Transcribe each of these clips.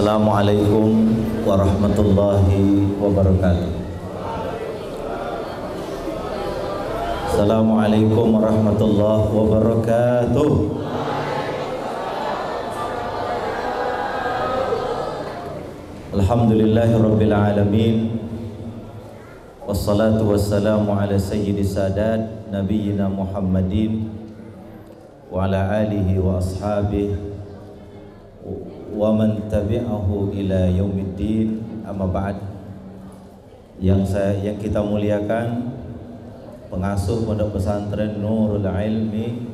Assalamualaikum warahmatullahi wabarakatuh. Assalamualaikum warahmatullahi wabarakatuh. Alhamdulillahirabbil alamin. Wassalatu wassalamu ala sayyidis sadat nabiyyina Muhammadin wa ala alihi wa ashabihi wa man tabi'ahu ila yaumiddin, amma ba'd. Yang kita muliakan pengasuh Pondok Pesantren Nurul Ilmi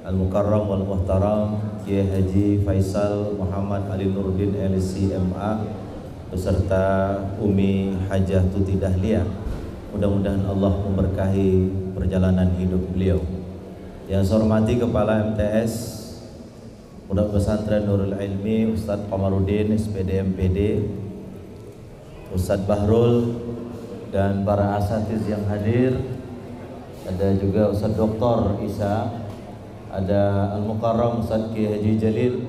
Al-Mukarram wal Muhtaram Kiai Haji Faisal Muhammad Ali Nurdin LCMA beserta Umi Hajah Tuti Dahlia. Mudah-mudahan Allah memberkahi perjalanan hidup beliau. Yang saya hormati Kepala MTS Pondok Pesantren Nurul Ilmi Ustadz Komarudin SPD MPD, Ustadz Bahrul, dan para asatiz yang hadir. Ada juga Ustadz Dr. Isa, ada Al-Mukarram Ustadz Kiai Haji Jalil.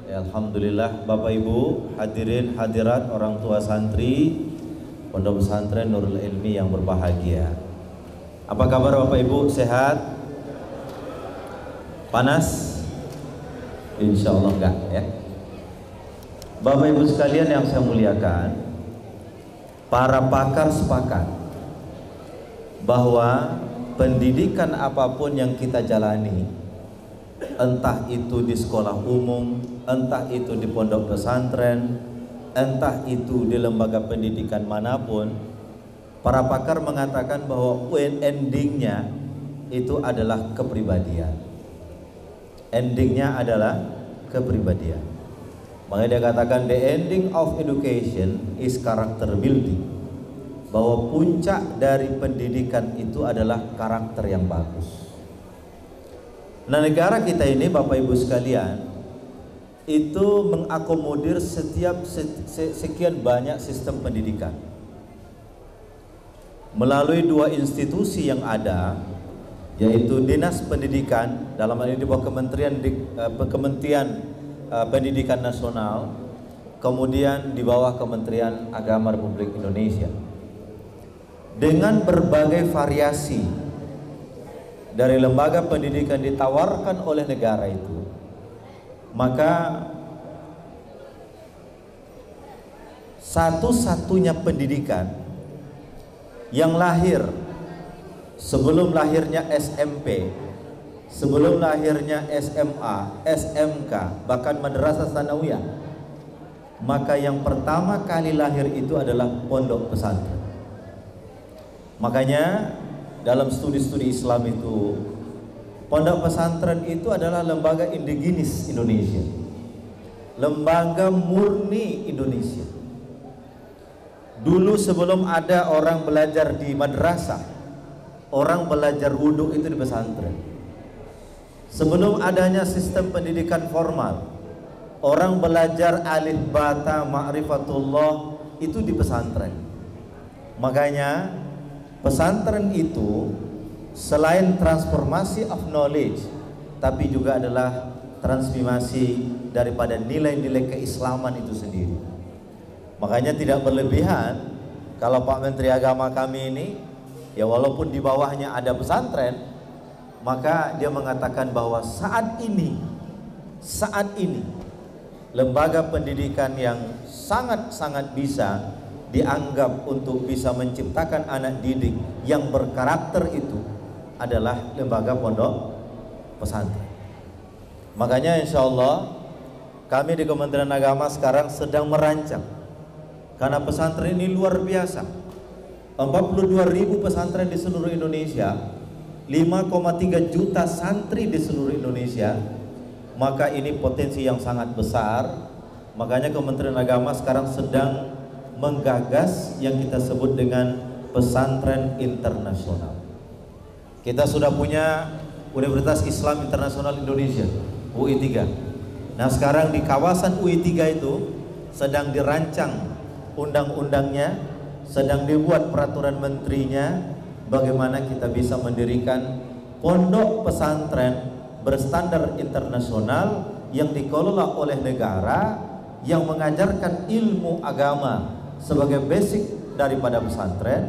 Ya, alhamdulillah Bapak Ibu hadirin hadirat, orang tua santri Pondok Pesantren Nurul Ilmi yang berbahagia. Apa kabar Bapak Ibu? Sehat? Panas? Insya Allah enggak ya. Bapak Ibu sekalian yang saya muliakan, para pakar sepakat bahwa pendidikan apapun yang kita jalani, entah itu di sekolah umum, entah itu di pondok pesantren, entah itu di lembaga pendidikan manapun, para pakar mengatakan bahwa endingnya itu adalah kepribadian. Endingnya adalah kepribadian. Makanya dia katakan the ending of education is character building, bahwa puncak dari pendidikan itu adalah karakter yang bagus. Nah, negara kita ini Bapak Ibu sekalian itu mengakomodir sekian banyak sistem pendidikan melalui dua institusi yang ada, yaitu Dinas Pendidikan, dalam hal ini di bawah Kementerian Pendidikan Nasional, kemudian di bawah Kementerian Agama Republik Indonesia. Dengan berbagai variasi dari lembaga pendidikan ditawarkan oleh negara itu, maka satu-satunya pendidikan yang lahir sebelum lahirnya SMP, sebelum lahirnya SMA, SMK, bahkan madrasah tsanawiyah, maka yang pertama kali lahir itu adalah pondok pesantren. Makanya dalam studi-studi Islam itu, pondok pesantren itu adalah lembaga indigenis Indonesia, lembaga murni Indonesia. Dulu sebelum ada orang belajar di madrasah, orang belajar wudhu itu di pesantren. Sebelum adanya sistem pendidikan formal, orang belajar alif bata ma'rifatullah itu di pesantren. Makanya pesantren itu selain transformasi of knowledge, tapi juga adalah transformasi daripada nilai-nilai keislaman itu sendiri. Makanya tidak berlebihan kalau Pak Menteri Agama kami ini, ya walaupun di bawahnya ada pesantren, maka dia mengatakan bahwa saat ini lembaga pendidikan yang sangat-sangat bisa dianggap untuk bisa menciptakan anak didik yang berkarakter itu adalah lembaga pondok pesantren. Makanya insya Allah kami di Kementerian Agama sekarang sedang merancang, karena pesantren ini luar biasa. 42.000 pesantren di seluruh Indonesia, 5,3 juta santri di seluruh Indonesia, maka ini potensi yang sangat besar. Makanya Kementerian Agama sekarang sedang menggagas yang kita sebut dengan pesantren internasional. Kita sudah punya Universitas Islam Internasional Indonesia, UI3. Nah, sekarang di kawasan UI3 itu sedang dirancang undang-undangnya, sedang dibuat peraturan menterinya, bagaimana kita bisa mendirikan pondok pesantren berstandar internasional yang dikelola oleh negara, yang mengajarkan ilmu agama sebagai basic daripada pesantren,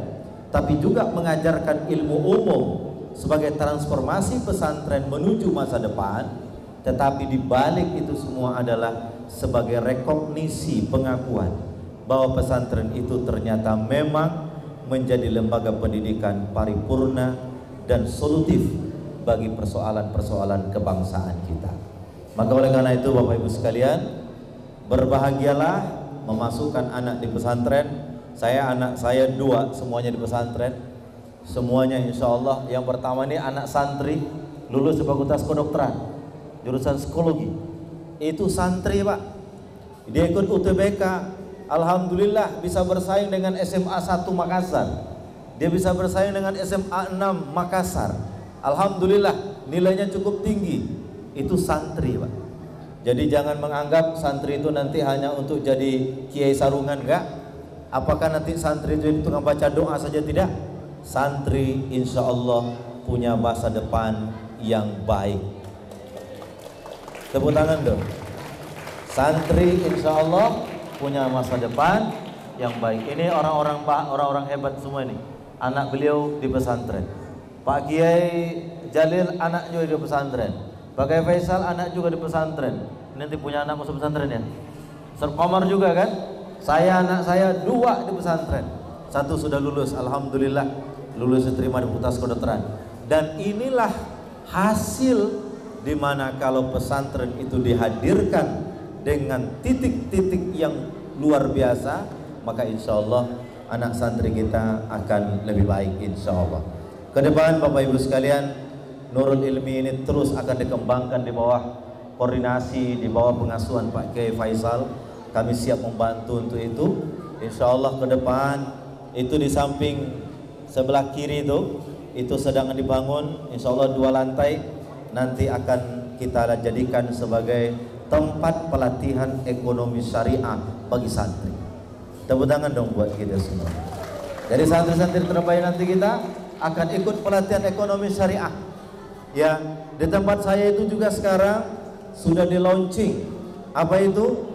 tapi juga mengajarkan ilmu umum sebagai transformasi pesantren menuju masa depan. Tetapi di balik itu semua adalah sebagai rekognisi, pengakuan bahwa pesantren itu ternyata memang menjadi lembaga pendidikan paripurna dan solutif bagi persoalan-persoalan kebangsaan kita. Maka oleh karena itu Bapak Ibu sekalian, berbahagialah memasukkan anak di pesantren. Anak saya 2 semuanya di pesantren. Semuanya insya Allah. Yang pertama ini anak santri, lulus di Fakultas Kedokteran, jurusan psikologi. Itu santri Pak. Dia ikut UTBK. Alhamdulillah bisa bersaing dengan SMA 1 Makassar. Dia bisa bersaing dengan SMA 6 Makassar. Alhamdulillah nilainya cukup tinggi. Itu santri Pak. Jadi jangan menganggap santri itu nanti hanya untuk jadi kiai sarungan, enggak. Apakah nanti santri itu tukang baca doa saja? Tidak. Santri insya Allah punya masa depan yang baik. Tepuk tangan dong. Santri insya Allah punya masa depan yang baik. Ini orang-orang hebat semua ini. Anak beliau di pesantren. Pak Kiai Jalil anak juga di pesantren. Pak Kiai Faisal anak juga di pesantren. Nanti punya anak masuk pesantren ya. Ustaz Komar juga kan. Anak saya 2 di pesantren. 1 sudah lulus, alhamdulillah lulus diterima di Fakultas Kedokteran. Dan inilah hasil dimana kalau pesantren itu dihadirkan dengan titik-titik yang luar biasa, maka insya Allah anak santri kita akan lebih baik insya Allah. Ke depan Bapak Ibu sekalian, Nurul Ilmi ini terus akan dikembangkan di bawah koordinasi, di bawah pengasuhan Pak Kiai Faisal. Kami siap membantu untuk itu. Insya Allah ke depan itu di samping sebelah kiri itu sedang dibangun. Insya Allah 2 lantai nanti akan kita jadikan sebagai tempat pelatihan ekonomi syariah bagi santri. Tepuk tangan dong buat kita semua. Jadi santri-santri terbaik nanti kita akan ikut pelatihan ekonomi syariah. Ya, di tempat saya itu juga sekarang sudah di launching. Apa itu?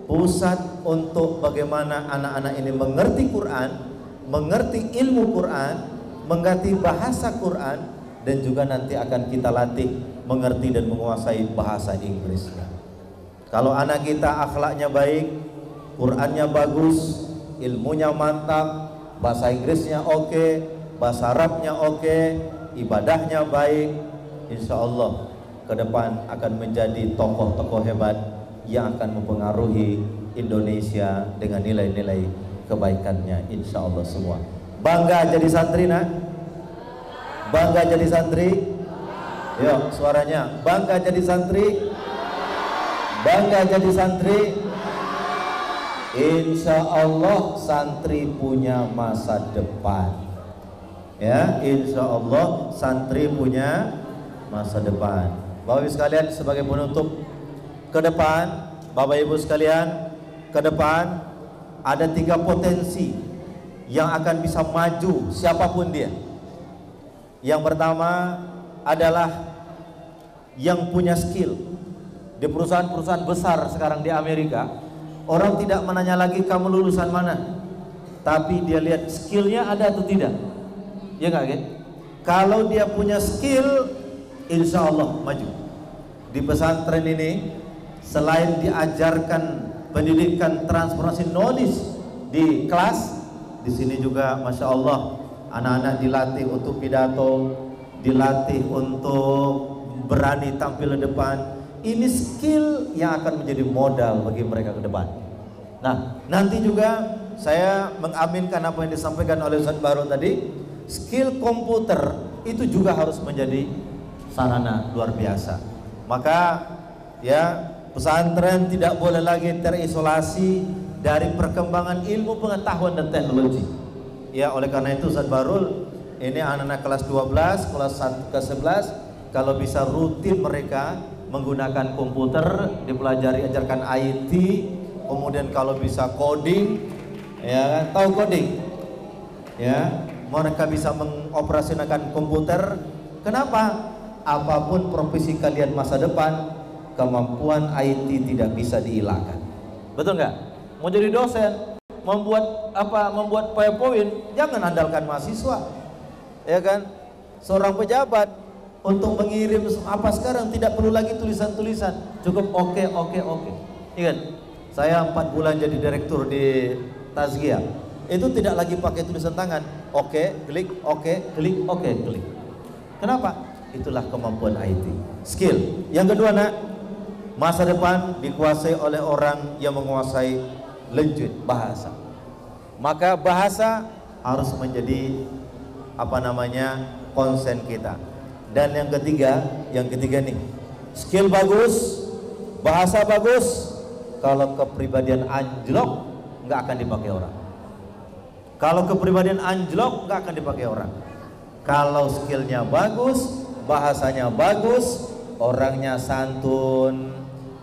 Pusat untuk bagaimana anak-anak ini mengerti Quran, mengerti ilmu Quran, mengerti bahasa Quran, dan juga nanti akan kita latih mengerti dan menguasai bahasa Inggris. Kalau anak kita akhlaknya baik, Qurannya bagus, ilmunya mantap, bahasa Inggrisnya oke, bahasa Arabnya oke, ibadahnya baik, insya Allah ke depan akan menjadi tokoh-tokoh hebat yang akan mempengaruhi Indonesia dengan nilai-nilai kebaikannya insya Allah semua. Bangga jadi santri nak? Bangga jadi santri? Yuk suaranya, bangga jadi santri? Bangga jadi santri? Insya Allah santri punya masa depan. Ya, insya Allah santri punya masa depan. Bapak Ibu sekalian, sebagai penutup, ke depan Bapak Ibu sekalian, ke depan ada 3 potensi yang akan bisa maju siapapun dia. Yang pertama adalah yang punya skill. Di perusahaan-perusahaan besar sekarang di Amerika, orang tidak menanya lagi kamu lulusan mana, tapi dia lihat skillnya ada atau tidak. Ya nggak kan? Kalau dia punya skill, insya Allah maju. Di pesantren ini selain diajarkan pendidikan transformasi knowledge di kelas, di sini juga masya Allah anak-anak dilatih untuk pidato, dilatih untuk berani tampil di depan. Ini skill yang akan menjadi modal bagi mereka ke depan. Nah, nanti juga saya mengaminkan apa yang disampaikan oleh Ustaz Baru tadi. Skill komputer itu juga harus menjadi sarana luar biasa. Maka ya, pesantren tidak boleh lagi terisolasi dari perkembangan ilmu pengetahuan dan teknologi. Ya, oleh karena itu Ustaz Barul ini anak-anak kelas 12, kelas 1 ke 11 kalau bisa rutin mereka menggunakan komputer, dipelajari, ajarkan IT, kemudian kalau bisa coding, ya kan, tahu coding, ya, mereka bisa mengoperasikan komputer. Kenapa? Apapun profesi kalian masa depan, kemampuan IT tidak bisa dihilangkan. Betul nggak? Mau jadi dosen, membuat PowerPoint, jangan andalkan mahasiswa, ya kan? Seorang pejabat untuk mengirim apa sekarang tidak perlu lagi tulisan-tulisan, cukup oke. Ingat, saya 4 bulan jadi direktur di Tazkiyah, itu tidak lagi pakai tulisan tangan, oke, klik, klik. Kenapa? Itulah kemampuan IT, skill. Yang kedua nak, masa depan dikuasai oleh orang yang menguasai lanjut bahasa. Maka bahasa harus menjadi konsen kita. Dan yang ketiga nih, skill bagus, bahasa bagus, kalau kepribadian anjlok nggak akan dipakai orang. Kalau kepribadian anjlok nggak akan dipakai orang. Kalau skillnya bagus, bahasanya bagus, orangnya santun,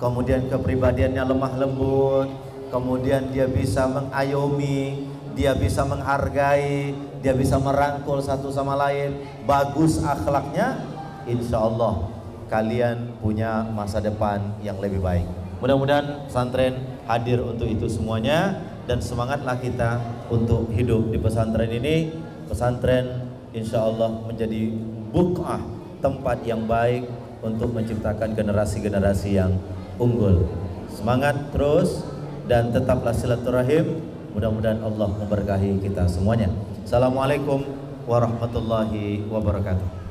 kemudian kepribadiannya lemah lembut, kemudian dia bisa mengayomi, dia bisa menghargai, dia bisa merangkul satu sama lain, bagus akhlaknya, insya Allah kalian punya masa depan yang lebih baik. Mudah-mudahan pesantren hadir untuk itu semuanya, dan semangatlah kita untuk hidup di pesantren ini. Pesantren insya Allah menjadi buq'ah, tempat yang baik untuk menciptakan generasi-generasi yang unggul. Semangat terus dan tetaplah silaturahim. Mudah-mudahan Allah memberkahi kita semuanya. Assalamualaikum warahmatullahi wabarakatuh.